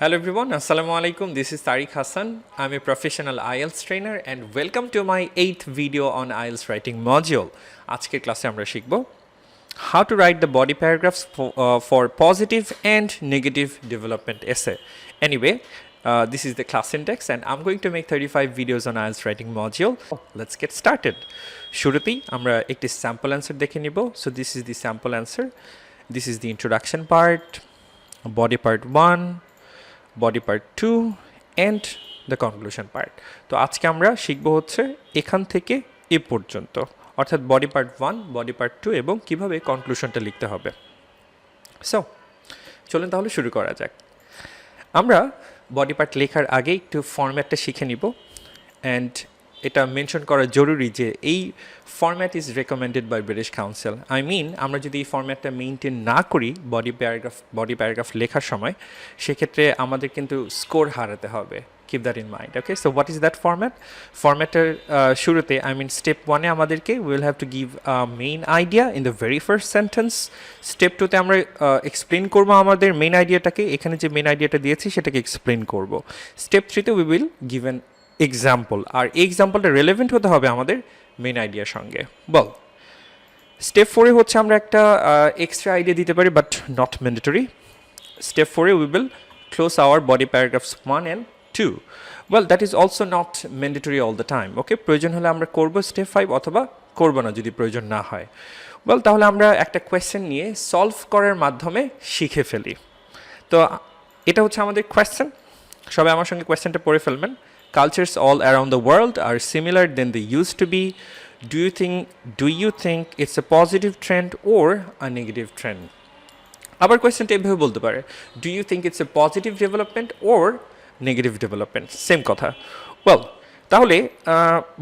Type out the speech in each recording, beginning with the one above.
Hello everyone, Assalamu alaikum. This is Tariq Hassan. I'm a professional IELTS trainer and welcome to my 8th video on IELTS writing module. আজকের ক্লাসে আমরা শিখব how to write the body paragraphs for positive and negative development essay. Anyway, this is the class index and I'm going to make 35 videos on IELTS writing module. Let's get started. শুরুতেই আমরা একটি sample answer দেখে নিব. So this is the sample answer. This is the introduction part, body part 1, body part 2 and the conclusion part. তো আজকে আমরা শিখব হচ্ছে এখান থেকে এ পর্যন্ত, অর্থাৎ বডি পার্ট 1, বডি পার্ট 2 এবং কিভাবে কনক্লুশনটা লিখতে হবে। সো চলুন তাহলে শুরু করা যাক। আমরা বডি পার্ট লেখার আগে একটু ফরম্যাটটা শিখে নিব অ্যান্ড এটা মেনশন করা জরুরি যে এই format is recommended by British Council. I mean আমরা যদি এই ফরম্যাটটা মেনটেন না করি বডি প্যারাগ্রাফ লেখার সময়, সেক্ষেত্রে আমাদের কিন্তু স্কোর হারাতে হবে। Keep that in mind. Okay, so what is that format? ফরম্যাটের শুরুতে স্টেপ 1-এ আমাদেরকে will have to give main idea in the very first sentence. Step 2-তে আমরা এক্সপ্লেন করবো আমাদের মেইন আইডিয়াটাকে, এখানে যে মেইন আইডিয়াটা দিয়েছি সেটাকে এক্সপ্লেন করব। স্টেপ 3-তে we will give an example, আর এই এক্সাম্পলটা রেলেভেন্ট হতে হবে আমাদের মেইন আইডিয়ার সঙ্গে। বল স্টেপ 4-এ হচ্ছে আমরা একটা এক্সট্রা আইডিয়া দিতে পারি বাট নট ম্যান্ডেটরি। স্টেপ 4-এ we will close our body paragraphs 1 and 2. Well that is also not mandatory all the time. Okay, প্রয়োজন হলে আমরা করব স্টেপ 5 অথবা করব না যদি প্রয়োজন না হয়। ওয়েল তাহলে আমরা একটা কোয়েশ্চেন নিয়ে সলভ করার মাধ্যমে শিখে ফেলি। তো এটা হচ্ছে আমাদের কোয়েশ্চেন। সবাই আমার সঙ্গে কোয়েশ্চেনটা পড়ে ফেলবেন। Cultures all around the world are similar than they used to be. Do you think it's a positive trend or a negative trend? আবার কোয়েশ্চেনটা এভাবে বলতে পারে, do you think it's a positive development or negative development? Same কথা। Well তাহলে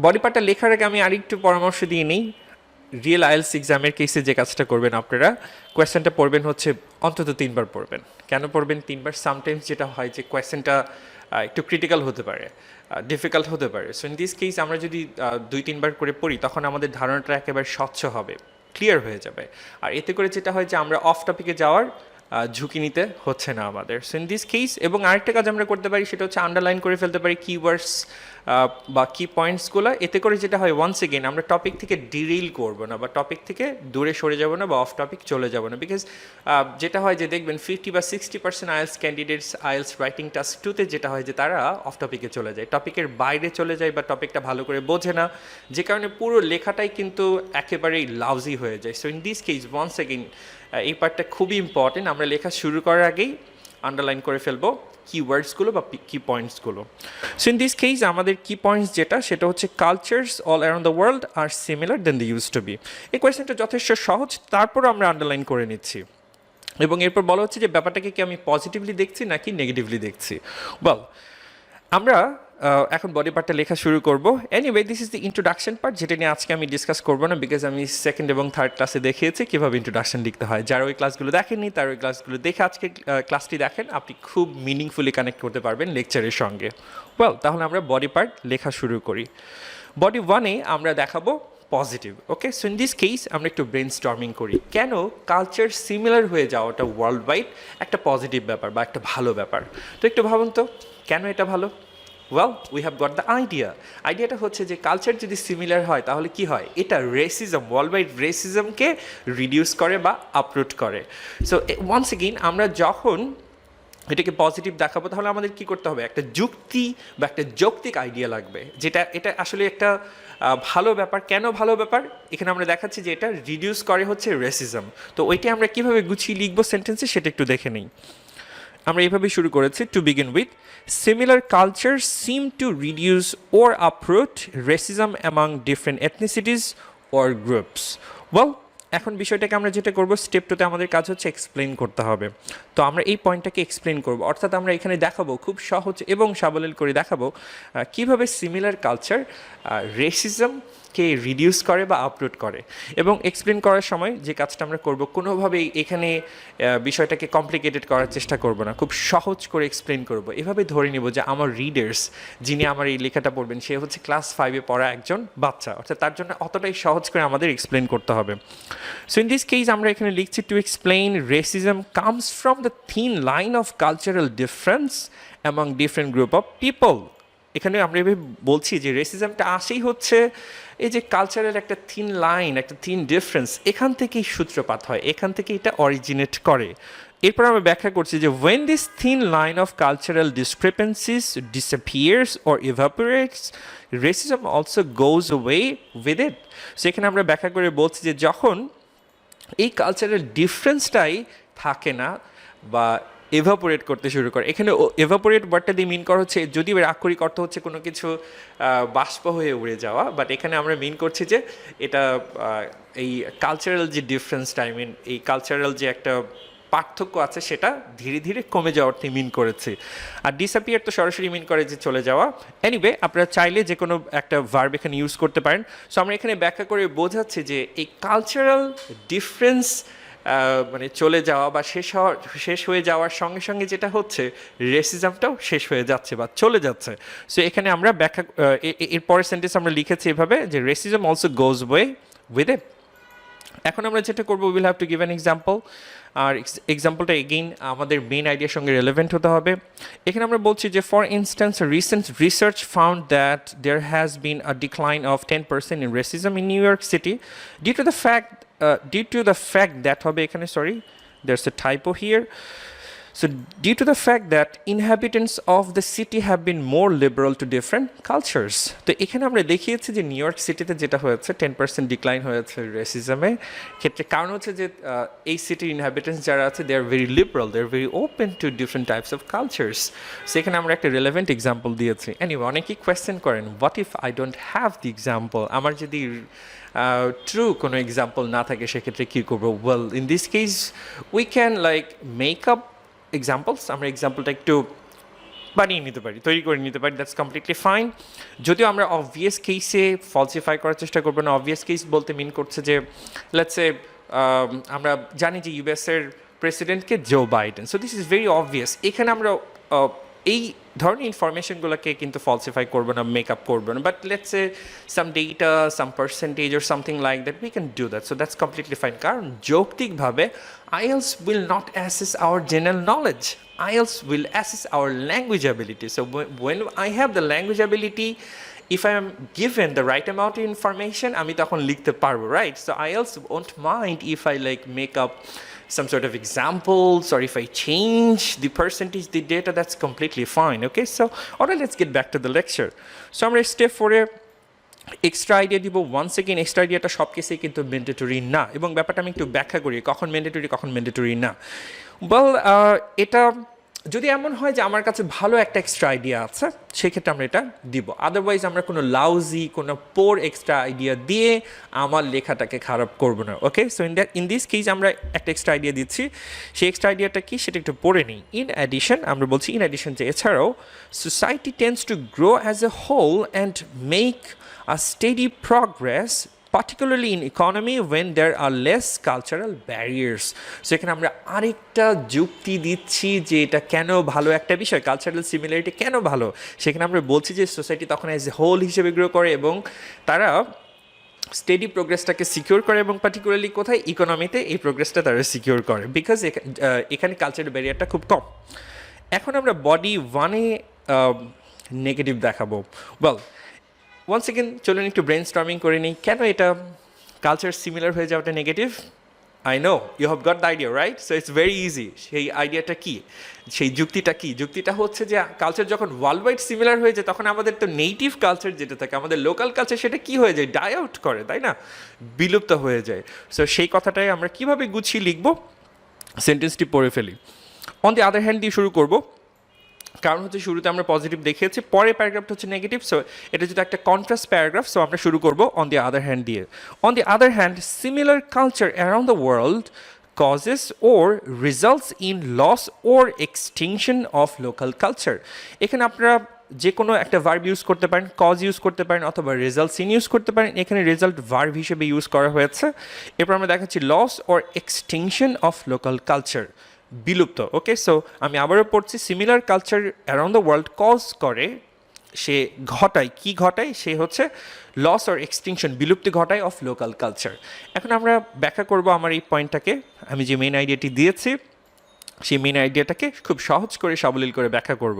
body পার্টটা লেখার আগে আমি আরেকটু পরামর্শ দিয়ে নিই। রিয়েল আইএলটিএস এক্সামের কেসে যে কাজটা করবেন আপনারা, কোয়েশ্চেনটা পড়বেন হচ্ছে অন্তত 3 বার পড়বেন। কেন পড়বেন 3 বার? সামটাইমস যেটা হয় যে কোয়েশ্চেনটা একটু ক্রিটিক্যাল হতে পারে, ডিফিকাল্ট হতে পারে। সো ইন দিস কেস আমরা যদি 2-3 বার করে পড়ি তখন আমাদের ধারণাটা একেবারে স্বচ্ছ হবে, ক্লিয়ার হয়ে যাবে। আর এতে করে যেটা হয় যে আমরা অফ টপিকে যাওয়ার ঝুঁকি নিতে হচ্ছে না আমাদের। সো ইন দিস কেস, এবং আরেকটা কাজ আমরা করতে পারি সেটা হচ্ছে আন্ডারলাইন করে ফেলতে পারি কিওয়ার্ডস বা কি পয়েন্টসগুলো। এতে করে যেটা হয় ওয়ান্স এগেন আমরা টপিক থেকে ডিরেইল করবো না বা টপিক থেকে দূরে সরে যাব না বা অফ টপিক চলে যাব না। বিকজ যেটা হয় যে দেখবেন 50 বা 60% IELTS candidates IELTS writing task 2-তে যেটা হয় যে তারা অফ টপিকে চলে যায়, টপিকের বাইরে চলে যায় বা টপিকটা ভালো করে বোঝে না, যে কারণে পুরো লেখাটাই কিন্তু একেবারেই লাউজি হয়ে যায়। So in this case once again এই পার্টটা খুবই ইম্পর্টেন্ট। আমরা লেখা শুরু করার আগেই আন্ডারলাইন করে ফেলবো কিওয়ার্ডসগুলো বা কি পয়েন্টসগুলো। সো ইন দিস কেস আমাদের কি পয়েন্টস যেটা সেটা হচ্ছে cultures all around the world are similar than they use to be. এই কোয়েশ্চেনটা যথেষ্ট সহজ, তারপর আমরা আন্ডারলাইন করে নিচ্ছি এবং এরপর বলা হচ্ছে যে ব্যাপারটাকে কি আমি পজিটিভলি দেখছি নাকি নেগেটিভলি দেখছি। বল আমরা এখন বডি পার্টটা লেখা শুরু করব। Anyway this is the introduction part, যেটা নিয়ে আজকে আমি ডিসকাস করবো না বিকজ আমি 2nd এবং 3rd ক্লাসে দেখিয়েছি কীভাবে ইন্ট্রোডাকশন লিখতে হয়। যারা ওই ক্লাসগুলো দেখেননি তারা ওই ক্লাসগুলো দেখে আজকে ক্লাসটি দেখেন, আপনি খুব মিনিংফুলি কানেক্ট করতে পারবেন লেকচারের সঙ্গে। ওয়েল তাহলে আমরা বডি পার্ট লেখা শুরু করি। বডি 1-এ আমরা দেখাবো positive. Okay, so in this case আমরা একটু ব্রেন স্টর্মিং করি। কেন কালচার সিমিলার হয়ে যাওয়াটা ওয়ার্ল্ড ওয়াইড একটা পজিটিভ ব্যাপার বা একটা ভালো ব্যাপার? তো একটু ভাবুন তো কেন এটা ভালো? Well we have got the আইডিয়াটা হচ্ছে যে কালচার যদি সিমিলার হয় তাহলে কি হয়, এটা রেসিজম, ওয়ার্ল্ড ওয়াইড রেসিজমকে রিডিউস করে বা আপরুট করে। সো ওয়ান্স এগেইন আমরা যখন এটাকে পজিটিভ দেখাবো তাহলে আমাদের কি করতে হবে, একটা যুক্তি বা একটা যৌক্তিক আইডিয়া লাগবে, যেটা এটা আসলে একটা ভালো ব্যাপার। কেন ভালো ব্যাপার? এখানে আমরা দেখাচ্ছি যে এটা রিডিউস করে হচ্ছে রেসিজম। তো ওইটা আমরা কীভাবে গুছিয়ে লিখবো সেন্টেন্সে সেটা একটু দেখে নিই। আমরা এইভাবে শুরু করেছি, to begin with similar culture seem to reduce or uproot racism among different ethnicities or groups. Well এখন বিষয়টাকে আমরা যেটা করবো স্টেপ 2-তে আমাদের কাজ হচ্ছে এক্সপ্লেন করতে হবে। তো আমরা এই পয়েন্টটাকে এক্সপ্লেন করব, অর্থাৎ আমরা এখানে দেখাবো খুব সহজ এবং সাবলীল করে দেখাবো কীভাবে সিমিলার কালচার রেসিজম কে রিডিউস করে বা আপলোড করে এবং এক্সপ্লেন করার সময় যে কাজটা আমরা করব কোনোভাবেই এখানে বিষয়টাকে কমপ্লিকেটেড করার চেষ্টা করব না, খুব সহজ করে এক্সপ্লেন করব। এভাবে ধরে নিব যে আমার রিডার্স যিনি আমার এই লেখাটা পড়বেন সে হচ্ছে ক্লাস 5-এ পড়া একজন বাচ্চা, অর্থাৎ তার জন্য অতটাই সহজ করে আমাদের এক্সপ্লেন করতে হবে। সো ইন দিস কেস আমরা এখানে লিখছি to explain racism comes from the thin line of cultural difference among different group of people. এখানে আমরা এভাবে বলছি যে রেসিজমটা আসেই হচ্ছে এই যে কালচারাল একটা থিন লাইন, একটা থিন ডিফারেন্স, এখান থেকেই সূত্রপাত হয়, এখান থেকে এটা অরিজিনেট করে। এরপর আমরা ব্যাখ্যা করছি যে when this thin line of cultural discrepancies disappears or evaporates, racism also goes away with it. সেখানে আমরা ব্যাখ্যা করে বলছি যে যখন এই কালচারাল ডিফারেন্সটাই থাকে না বা এভাপোরেট করতে শুরু করে, এখানে এভাপোরেট ওয়ার্ডটা দিয়ে মিন করা হচ্ছে, যদিও এর আক্ষরিক অর্থ হচ্ছে কোনো কিছু বাষ্প হয়ে উড়ে যাওয়া, বাট এখানে আমরা মিন করছি যে এটা এই কালচারাল যে ডিফারেন্সটা, আই মিন এই কালচারাল যে একটা পার্থক্য আছে সেটা ধীরে ধীরে কমে যাওয়ার থেকে মিন করেছে। আর ডিসঅ্যাপিয়ার তো সরাসরি মিন করে যে চলে যাওয়া। এনিওয়ে আপনারা চাইলে যে কোনো একটা ভার্ব এখানে ইউজ করতে পারেন। সো আমরা এখানে ব্যাখ্যা করে বোঝাচ্ছি যে এই কালচারাল ডিফারেন্স মানে চলে যাওয়া বা শেষ হয়ে যাওয়ার সঙ্গে সঙ্গে যেটা হচ্ছে রেসিজমটাও শেষ হয়ে যাচ্ছে বা চলে যাচ্ছে। সো এখানে আমরা ব্যাখ্যা এর পরের সেন্টেন্স আমরা লিখেছি এভাবে যে racism also goes way with it. এখন আমরা যেটা করবো will have to give an example, আর এক্সাম্পলটা এগেইন আমাদের মেইন আইডিয়ার সঙ্গে রেলেভেন্ট হতে হবে। এখানে আমরা বলছি যে for instance recent research found that there has been a decline of 10% in racism in New York City due to the fact that হবে এখানে, sorry there's a typo here. So due to the fact that inhabitants of the city have been more liberal to different cultures. তো এখানে আমরা দেখিয়েছি যে new York সিটিতে যেটা হয়েছে 10% ডিক্লাইন হয়েছে রেসিজমের ক্ষেত্রে, কারণ হচ্ছে যে এই সিটির ইনহ্যাবিটেন্টস যারা আছে they are very liberal, they are very open to different types of cultures. সেখানে আমরা একটা রেলেভেন্ট এক্সাম্পল দিয়েছি। এনিওয়ে অনেকেই কোয়েশ্চেন করেন what if I don't have the example, আমার যদি ট্রু কোনো এক্সাম্পল না থাকে সেক্ষেত্রে কী করবো? Well in this case we can like make up examples, আমরা এক্সাম্পলটা একটু বানিয়ে নিতে পারি, তৈরি করে নিতে পারি, দ্যাটস কমপ্লিটলি ফাইন। যদিও আমরা অবভিয়াস কেসে ফলসিফাই করার চেষ্টা করবো না। অবভিয়াস কেস বলতে মিন করছে যে লেটসে আমরা জানি যে ইউএসের প্রেসিডেন্টকে Joe Biden, so this is very obvious. এখানে আমরা এই ধরনের ইনফরমেশনগুলোকে কিন্তু ফলসিফাই করবো না, মেকআপ করবো না, but let's say some data, some percentage or something like that we can do that, so that's completely fine. কারণ যৌক্তিকভাবে IELTS will not assess our general knowledge. IELTS will assess our language ability. So when I have the language ability, if I am given the right amount of information, আমি তখন লিখতে পারবো, right? So IELTS won't mind if I like make up some sort of examples or if I change the percentage, the data, that's completely fine, okay? So alright, let's get back to the lecture. So আমরা step 4-এ extra idea দিব। Once again extra আইডিয়াটা সব কেসেই কিন্তু mandatory না, এবং ব্যাপারটা আমি একটু ব্যাখ্যা করি কখন ম্যান্ডেটরি কখন ম্যান্ডেটরি না। ওয়েল এটা যদি এমন হয় যে আমার কাছে ভালো একটা এক্সট্রা আইডিয়া আছে সেক্ষেত্রে আমরা এটা দিব, আদারওয়াইজ আমরা কোনো লাউজি কোনো পোর এক্সট্রা আইডিয়া দিয়ে আমার লেখাটাকে খারাপ করবো না, ওকে? সো ইন দিস কেস আমরা একটা এক্সট্রা আইডিয়া দিচ্ছি, সেই এক্সট্রা আইডিয়াটা কি সেটা একটু পড়ে নিই। ইন অ্যাডিশন আমরা বলছি ইন অ্যাডিশন যে এছাড়াও society tends to grow as a whole and make a steady progress, particularly in economy when there are less cultural barriers. So এখানে আমরা আরেকটা যুক্তি দিচ্ছি যে এটা কেন ভালো একটা বিষয়, কালচারাল সিমিলারিটি কেন ভালো। সেখানে আমরা বলছি যে সোসাইটি তখন অ্যাজ এ হোল হিসেবে গ্রো করে এবং তারা স্টেডি প্রোগ্রেসটাকে সিকিউর করে, এবং পার্টিকুলারলি কোথায় ইকোনমিতে এই প্রোগ্রেসটা তারা সিকিউর করে, বিকজ এখানে কালচারাল ব্যারিয়ারটা খুব কম। এখন আমরা বডি 1-এ নেগেটিভ দেখাবো। ওয়েল ওয়ান্স এগেন চলুন একটু ব্রেন স্টর্মিং করে নিই, কেন এটা কালচার সিমিলার হয়ে যাওয়াটা negative. I know you have got the idea, right? So it's very easy. সেই আইডিয়াটা কি, সেই যুক্তিটা কি? যুক্তিটা হচ্ছে যে কালচার যখন ওয়ার্ল্ড ওয়াইড সিমিলার হয়ে যায় তখন আমাদের তো নেটিভ কালচার যেটা থাকে, আমাদের লোকাল কালচার, সেটা কি হয়ে যায়? ডাই আউট করে, তাই না? বিলুপ্ত হয়ে যায়। সো সেই কথাটাই আমরা কীভাবে গুছিয়ে লিখবো, সেন্টেন্সটি পড়ে ফেলি। অন দি আদার হ্যান্ড দিয়ে শুরু করবো, কারণ হচ্ছে শুরুতে আমরা পজিটিভ দেখিয়েছি, পরের প্যারাগ্রাফটা হচ্ছে নেগেটিভ। সো এটা যেটা একটা কন্ট্রাস্ট প্যারাগ্রাফ, সো আমরা শুরু করবো অন দি আদার হ্যান্ড দিয়ে। On the other hand similar culture around the world causes or results in loss or extinction of local culture. এখানে আপনারা যে কোনো একটা ভার্ব ইউজ করতে পারেন, কজ ইউজ করতে পারেন, অথবা রেজাল্ট সিন ইউজ করতে পারেন। এখানে রেজাল্ট ভার্ব হিসেবে ইউজ করা হয়েছে। এরপর আমরা দেখাচ্ছি loss or extinction of local culture, বিলুপ্ত। ওকে, সো আমি আবারও পড়ছি, similar culture around the world cause করে, সে ঘটায়, কি ঘটায়, সে হচ্ছে লস অর এক্সটিংশন, বিলুপ্তি ঘটায় অফ লোকাল কালচার। এখন আমরা ব্যাখ্যা করব আমার এই পয়েন্টটাকে, আমি যে মেইন আইডিয়াটি দিয়েছি সেই মেইন আইডিয়াটাকে খুব সহজ করে সাবলীল করে ব্যাখ্যা করব।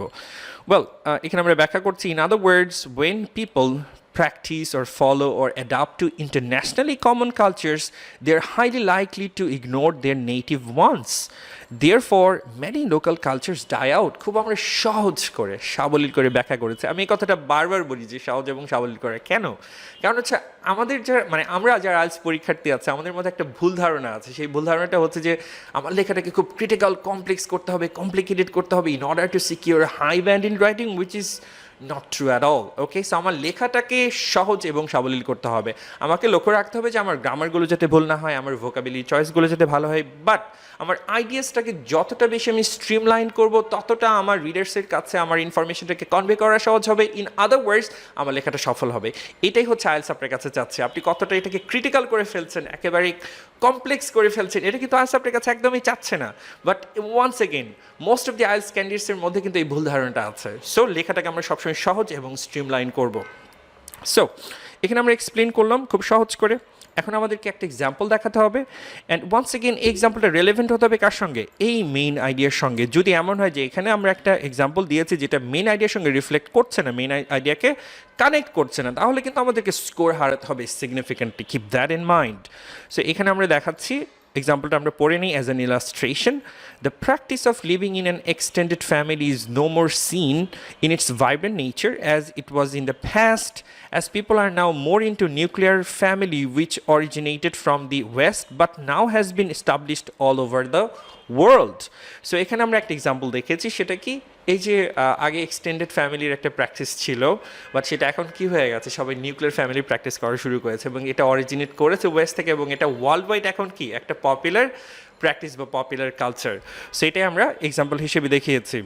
ওয়েল, এখানে আমরা ব্যাখ্যা করছি, in other words, when people practice or follow or adapt to internationally common cultures, they are highly likely to ignore their native ones. Therefore, many local cultures die out. খুব আমরা সহজ করে সাবলীল করে ব্যাখ্যা করেছি। আমি এই কথাটা বারবার বলি যে সহজ এবং সাবলীল করে, কেন? কারণ হচ্ছে আমাদের যারা, মানে আমরা যারা আইএলটিএস পরীক্ষার্থী আছে, আমাদের মধ্যে একটা ভুল ধারণা আছে। সেই ভুল ধারণাটা হচ্ছে যে আমার লেখাটাকে খুব ক্রিটিক্যাল, কমপ্লেক্স করতে হবে, কমপ্লিকেটেড করতে হবে in order to secure high band in writing, which is not true at all. Okay, so আমার লেখাটাকে সহজ এবং সাবলীল করতে হবে। আমাকে লক্ষ্য রাখতে হবে যে আমার গ্রামারগুলো যাতে ভুল না হয়, আমার ভোকাবুলারি চয়েসগুলো যাতে ভালো হয়, বাট আমার আইডিয়াসটাকে যতটা বেশি আমি স্ট্রিমলাইন করব, ততটা আমার রিডার্সের কাছে আমার ইনফরমেশনটাকে কনভে করা সহজ হবে। ইন আদার ওয়ার্ডস, আমার লেখাটা সফল হবে। এটাই হচ্ছে আইএলটিএস আপনার কাছে চাচ্ছে। আপনি কতটা এটাকে ক্রিটিক্যাল করে ফেলছেন, একেবারে কমপ্লেক্স করে ফেলছেন, এটা কিন্তু আইএলটিএস আপনার কাছে একদমই চাচ্ছে না। But once again, most of the IELTS ক্যান্ডিডেটসের মধ্যে কিন্তু এই ভুল ধারণাটা আছে। সো লেখাটাকে আমরা সবসময় সহজ এবং স্ট্রিমলাইন করব। সো এখানে আমরা এক্সপ্লেন করলাম খুব সহজ করে। এখন আমাদেরকে একটা এক্সাম্পল দেখাতে হবে, অ্যান্ড ওয়ান্স এগেইন এই এক্সাম্পলটা রেলেভেন্ট হতে হবে কার সঙ্গে? এই মেইন আইডিয়ার সঙ্গে। যদি এমন হয় যে এখানে আমরা একটা এক্সাম্পল দিয়েছি যেটা মেইন আইডিয়ার সঙ্গে রিফ্লেক্ট করছে না, মেইন আইডিয়াকে কানেক্ট করছে না, তাহলে কিন্তু আমাদেরকে স্কোর হারাতে হবে significantly. Keep that in mind. So এখানে আমরা দেখাচ্ছি, এক্সাম্পলটা আমরা পড়ে নিই as an illustration. The practice of living in an extended family is no more seen in its vibrant nature as it was in the past, as people are now more into nuclear family, which originated from the West but now has been established all over the world. So এখানে আমরা একটা example দেখেছি, সেটা কি, এই যে আগে extended ফ্যামিলির একটা প্র্যাকটিস ছিল, বাট সেটা এখন কি হয়ে গেছে, সবাই নিউক্লিয়ার ফ্যামিলি প্র্যাকটিস করা শুরু করেছে, এবং এটা অরিজিনেট করেছে ওয়েস্ট থেকে, এবং এটা ওয়ার্ল্ড ওয়াইড এখন কি একটা পপুলার প্র্যাকটিস বা পপুলার কালচার। সো এটাই আমরা এক্সাম্পল হিসেবে দেখিয়েছি।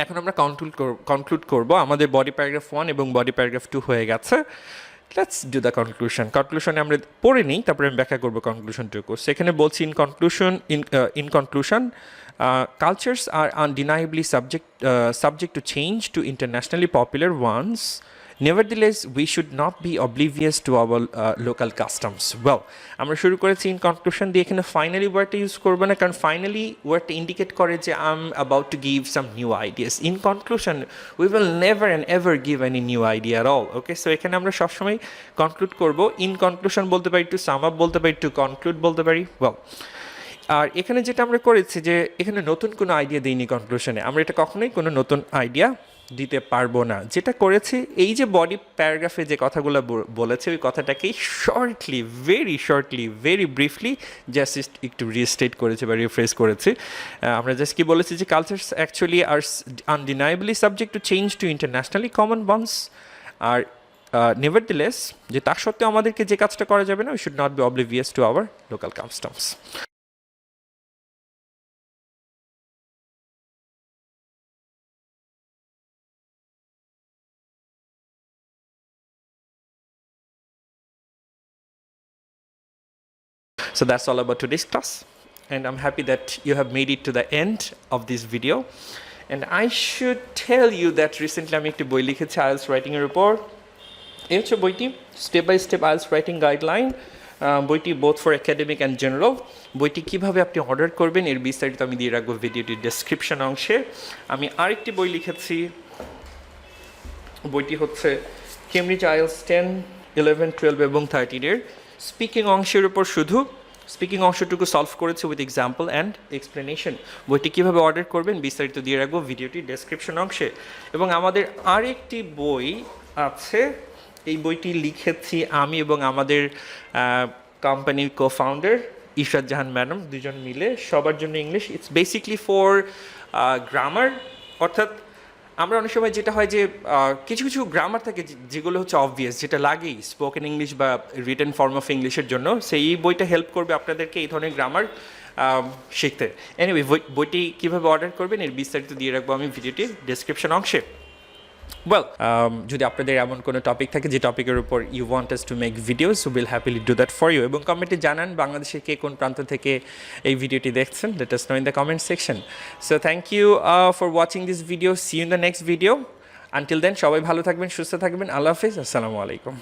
এখন আমরা কনক্লুড করব। আমাদের বডি প্যারাগ্রাফ 1 এবং বডি প্যারাগ্রাফ 2 হয়ে গেছে। লেটস ডু দ্য কনক্লুশনে আমরা পড়ে নিই, তারপরে আমি ব্যাখ্যা করবো কনক্লুশনটুকু। সেখানে বলছি, in conclusion, cultures are undeniably subject to change to internationally popular ones. Nevertheless, we should not be oblivious to our local customs. Well, আমরা শুরু করেছি ইন কনক্লুশন দিয়ে, এখানে ফাইনালি ওয়ার্ডটা ইউজ করবো না, কারণ ফাইনালি ওয়ার্ডটা ইন্ডিকেট করে যে I am about to give some new ideas. In conclusion we will never and ever give any new idea at all. Okay, so এখানে আমরা সবসময় কনক্লুড করবো। ইন কনক্লুশন বলতে পারি, টু সাম আপ বলতে পারি, টু কনক্লুড বলতে পারি। ওয়েল, আর এখানে যেটা আমরা করেছি যে এখানে নতুন কোনো আইডিয়া দিইনি কনক্লুশনে, আমরা এটা কখনোই কোনো নতুন আইডিয়া দিতে পারবো না। যেটা করেছি, এই যে বডি প্যারাগ্রাফে যে কথাগুলো বলেছে, ওই কথাটাকেই শর্টলি, ভেরি ব্রিফলি জাস্ট একটু রিস্টেট করেছে বা রিফ্রেশ করেছি। আমরা জাস্ট কি বলেছি যে cultures actually are undeniably subject to change to internationally common bonds, আর নেভারদিলেস, যে তা সত্ত্বেও আমাদেরকে যে কাজটা করা যাবে না, we should not be oblivious to our local customs. So that's all about today's class, and I'm happy that you have made it to the end of this video. And I should tell you that recently আমি একটি বই লিখেছি IELTS writing এর উপর। এই হচ্ছে বইটি, step by step IELTS writing guideline. বইটি both for academic and general. বইটি কীভাবে আপনি অর্ডার করবেন এর বিস্তারিত আমি দিয়ে রাখবো ভিডিওটির ডেসক্রিপশন অংশে। আমি আরেকটি বই লিখেছি, বইটি হচ্ছে কেমব্রিজ আইএলটিএস 10, 11, 12 এবং 13 এর স্পিকিং অংশের উপর শুধু। স্পিকিং অংশটুকু সলভ করেছে উইথ এক্সাম্পল অ্যান্ড এক্সপ্লেনেশন। বইটি কীভাবে অর্ডার করবেন বিস্তারিত দিয়ে রাখবো ভিডিওটির ডেসক্রিপশন অংশে। এবং আমাদের আরেকটি বই আছে, এই বইটি লিখেছি আমি এবং আমাদের কোম্পানির কো-ফাউন্ডার ইশরাত জাহান ম্যাডাম, দুজন মিলে, সবার জন্য English. It's basically for grammar, অর্থাৎ আমরা অনেক সময় যেটা হয় যে কিছু কিছু গ্রামার থাকে যেগুলো হচ্ছে অবভিয়াস, যেটা লাগেই স্পোকেন ইংলিশ বা রিটেন ফর্ম অফ ইংলিশের জন্য, সেই বইটা হেল্প করবে আপনাদেরকে এই ধরনের গ্রামার শিখতে। এনিওয়ে, বইটি কীভাবে অর্ডার করবেন এর বিস্তারিত দিয়ে রাখবো আমি ভিডিওটির ডেসক্রিপশন অংশে। ওয়েল যদি আপনাদের এমন কোনো টপিক থাকে যে টপিকের উপর you want us to make videos, so will happily do that for you. এবং কমেন্টে জানান বাংলাদেশের কে কোন প্রান্ত থেকে এই ভিডিওটি দেখছেন। Let us know in the comment section. So thank you for watching this video. See you in the next video. Until then সবাই ভালো থাকবেন, সুস্থ থাকবেন। আল্লাহ হাফিজ, আসসালামু আলাইকুম।